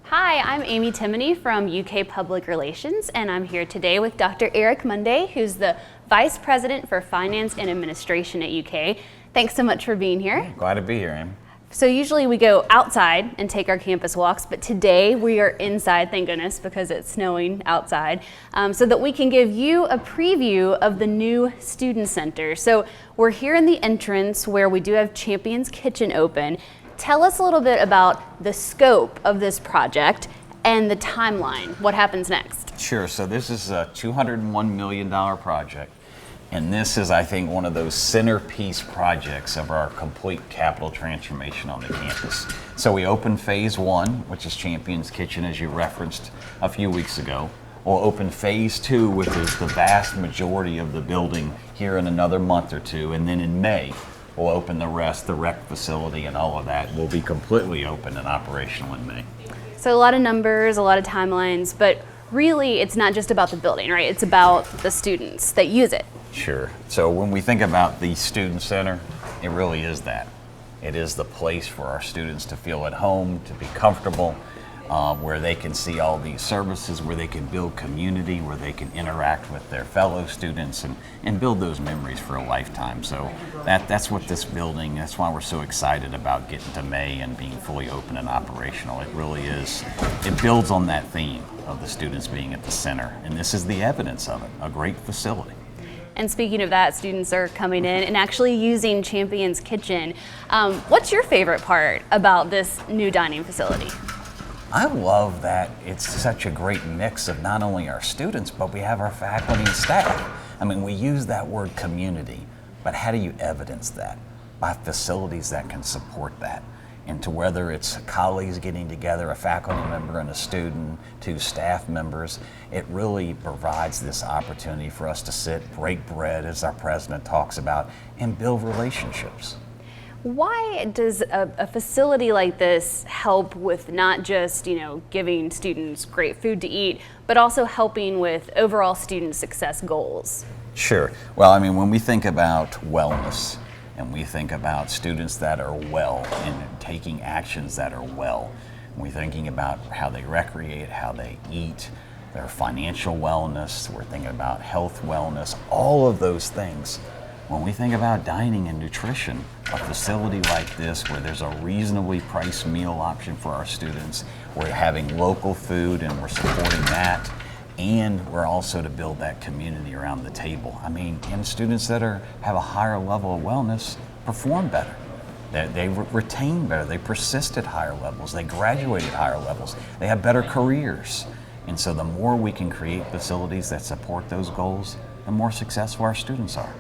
Hi, I'm Amy Timoney from UK Public Relations, and I'm here today with Dr. Eric Monday, who's the Vice President for Finance and Administration at UK. Thanks so much for being here. Yeah, glad to be here, Amy. So usually we go outside and take our campus walks, but today we are inside, thank goodness, because it's snowing outside, so that we can give you a preview of the new Student Center. So we're here in the entrance where we do have Champion's Kitchen open. Tell us a little bit about the scope of this project and the timeline. What happens next? Sure, so this is a $201 million project. And this is, I think, one of those centerpiece projects of our complete capital transformation on the campus. So we opened phase one, which is Champion's Kitchen, as you referenced a few weeks ago. We'll open phase two, which is the vast majority of the building, here in another month or two. And then in May, we'll open the rest, the rec facility and all of that will be completely open and operational in May. So a lot of numbers, a lot of timelines, but really it's not just about the building, right? It's about the students that use it. Sure. So when we think about the Student Center, it really is that. It is the place for our students to feel at home, to be comfortable, where they can see all these services, where they can build community, where they can interact with their fellow students and build those memories for a lifetime. So that's what this building, that's why we're so excited about getting to May and being fully open and operational. It really is, it builds on that theme of the students being at the center. And this is the evidence of it, a great facility. And speaking of that, students are coming in and actually using Champion's Kitchen. What's your favorite part about this new dining facility? I love that it's such a great mix of not only our students, but we have our faculty and staff. I mean, we use that word community, but how do you evidence that? By facilities that can support that. And to whether it's colleagues getting together, a faculty member and a student, two staff members, it really provides this opportunity for us to sit, break bread, as our president talks about, and build relationships. Why does a facility like this help with not just, giving students great food to eat, but also helping with overall student success goals? Sure. Well, I mean, when we think about wellness, and we think about students that are well and taking actions that are well. We're thinking about how they recreate, how they eat, their financial wellness. We're thinking about health wellness, all of those things. When we think about dining and nutrition, a facility like this where there's a reasonably priced meal option for our students, we're having local food and we're supporting that. And we're also to build that community around the table. I mean, and students that have a higher level of wellness perform better. They retain better, they persist at higher levels, they graduate at higher levels, they have better careers. And so the more we can create facilities that support those goals, the more successful our students are.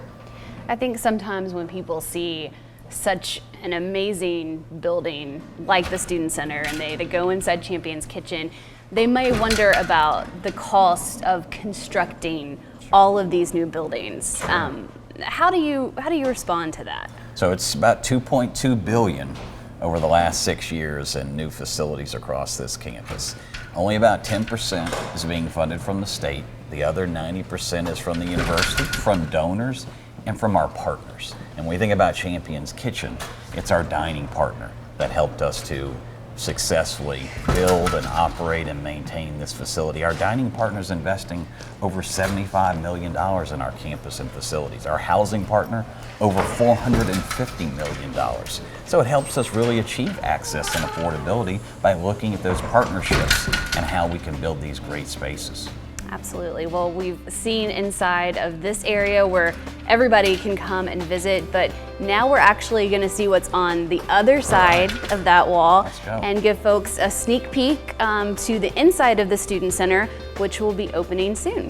I think sometimes when people see such an amazing building like the Student Center and they go inside Champion's Kitchen, they may wonder about the cost of constructing all of these new buildings. How do you respond to that? So it's about $2.2 billion over the last 6 years in new facilities across this campus. Only about 10% is being funded from the state. The other 90% is from the university, from donors, and from our partners. And when we think about Champion's Kitchen, it's our dining partner that helped us to successfully build and operate and maintain this facility. Our dining partner is investing over $75 million in our campus and facilities. Our housing partner, over $450 million. So it helps us really achieve access and affordability by looking at those partnerships and how we can build these great spaces. Absolutely. Well, we've seen inside of this area where everybody can come and visit, but now we're actually going to see what's on the other side of that wall and give folks a sneak peek to the inside of the Student Center, which will be opening soon.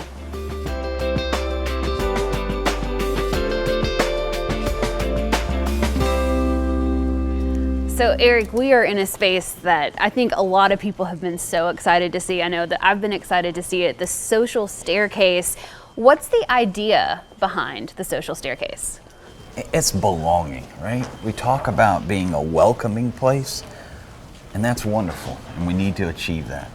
So Eric, we are in a space that I think a lot of people have been so excited to see. I know that I've been excited to see it, the social staircase. What's the idea behind the social staircase? It's belonging, right? We talk about being a welcoming place, and that's wonderful, and we need to achieve that.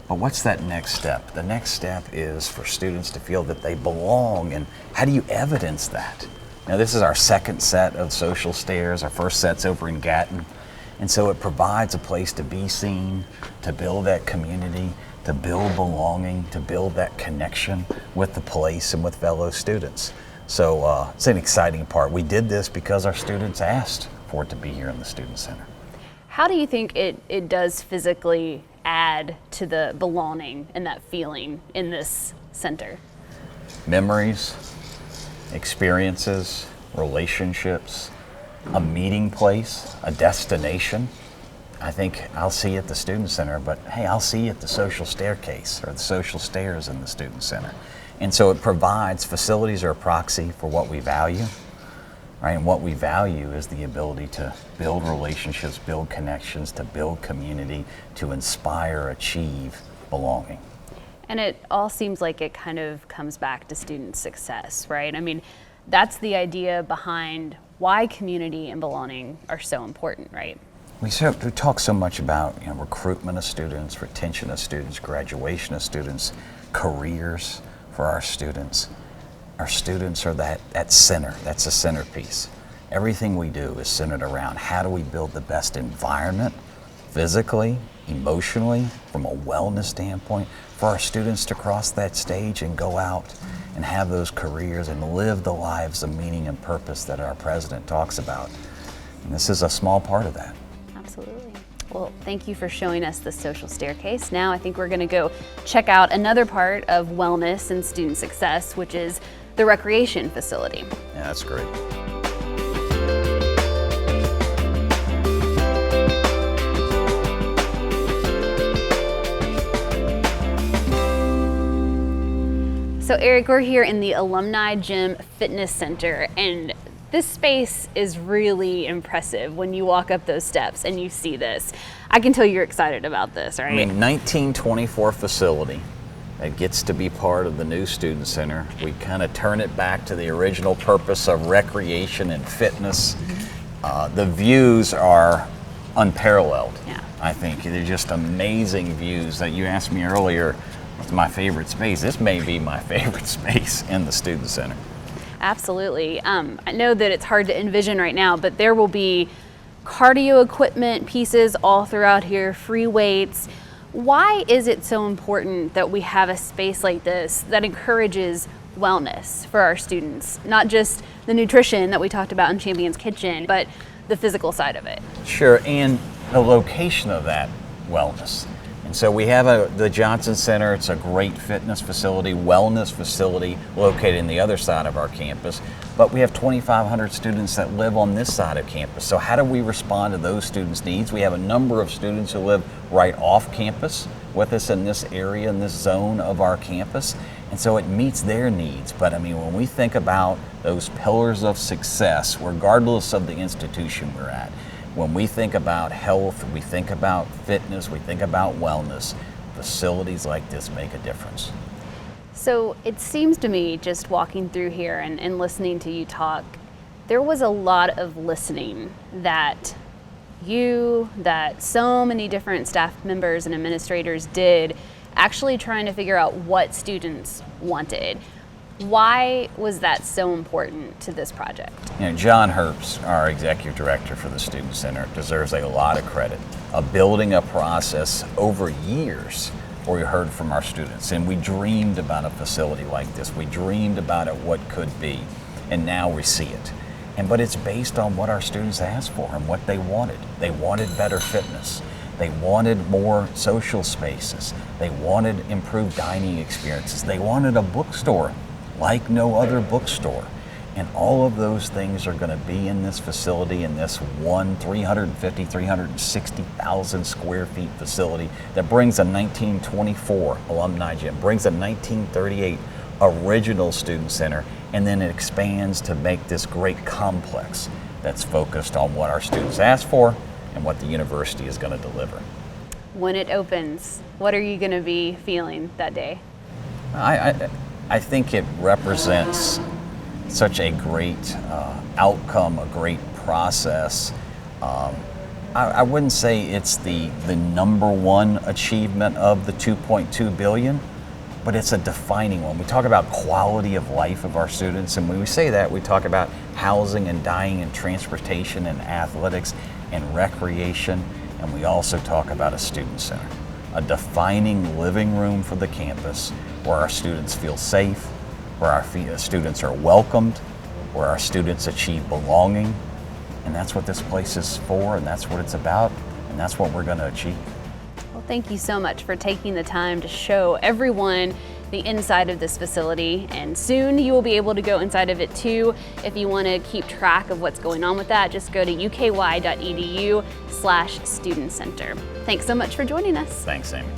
But what's that next step? The next step is for students to feel that they belong, and how do you evidence that? Now, this is our second set of social stairs. Our first set's over in Gatton. And so it provides a place to be seen, to build that community, to build belonging, to build that connection with the place and with fellow students. So it's an exciting part. We did this because our students asked for it to be here in the Student Center. How do you think it does physically add to the belonging and that feeling in this center? Memories, experiences, relationships, a meeting place, a destination. I think I'll see you at the Student Center, but hey, I'll see you at the social staircase or the social stairs in the Student Center. And so it provides, facilities are a proxy for what we value, right? And what we value is the ability to build relationships, build connections, to build community, to inspire, achieve belonging. And it all seems like it kind of comes back to student success, right? I mean, that's the idea behind why community and belonging are so important, right? We talk so much about recruitment of students, retention of students, graduation of students, careers for our students. Our students are that center, that's the centerpiece. Everything we do is centered around how do we build the best environment, physically, emotionally, from a wellness standpoint, for our students to cross that stage and go out and have those careers and live the lives of meaning and purpose that our president talks about. And this is a small part of that. Absolutely. Well, thank you for showing us the social staircase. Now I think we're going to go check out another part of wellness and student success, which is the recreation facility. Yeah, that's great. So Eric, we're here in the Alumni Gym Fitness Center, and this space is really impressive when you walk up those steps and you see this. I can tell you're excited about this, right? I mean, 1924 facility that gets to be part of the new Student Center. We kind of turn it back to the original purpose of recreation and fitness. The views are unparalleled. Yeah. I think they're just amazing views. That you asked me earlier, what's my favorite space? This may be my favorite space in the Student Center. Absolutely. I know that it's hard to envision right now, but there will be cardio equipment pieces all throughout here, free weights. Why is it so important that we have a space like this that encourages wellness for our students? Not just the nutrition that we talked about in Champion's Kitchen, but the physical side of it. Sure, and the location of that wellness. And so we have the Johnson Center. It's a great fitness facility, wellness facility located in the other side of our campus. But we have 2,500 students that live on this side of campus. So how do we respond to those students' needs? We have a number of students who live right off campus with us in this area, in this zone of our campus. And so it meets their needs. But I mean, when we think about those pillars of success, regardless of the institution we're at, when we think about health, we think about fitness, we think about wellness, facilities like this make a difference. So it seems to me, just walking through here and listening to you talk, there was a lot of listening that so many different staff members and administrators did, actually trying to figure out what students wanted. Why was that so important to this project? John Herbst, our executive director for the Student Center, deserves a lot of credit of building a process over years where we heard from our students. And we dreamed about a facility like this. We dreamed about it, what could be, and now we see it. But it's based on what our students asked for and what they wanted. They wanted better fitness. They wanted more social spaces. They wanted improved dining experiences. They wanted a bookstore like no other bookstore. And all of those things are going to be in this facility, in this 360,000 square feet facility that brings a 1924 Alumni Gym, brings a 1938 original Student Center, and then it expands to make this great complex that's focused on what our students asked for and what the university is going to deliver. When it opens, what are you going to be feeling that day? I think it represents such a great outcome, a great process. I wouldn't say it's the number one achievement of the 2.2 billion, but it's a defining one. We talk about quality of life of our students, and when we say that, we talk about housing and dining and transportation and athletics. and recreation, and we also talk about a student center, a defining living room for the campus where our students feel safe, where our students are welcomed, where our students achieve belonging. And that's what this place is for, and that's what it's about, and that's what we're going to achieve. Well, thank you so much for taking the time to show everyone the inside of this facility, and soon you will be able to go inside of it too. If you want to keep track of what's going on with that, just go to uky.edu/student center. Thanks so much for joining us. Thanks, Amy.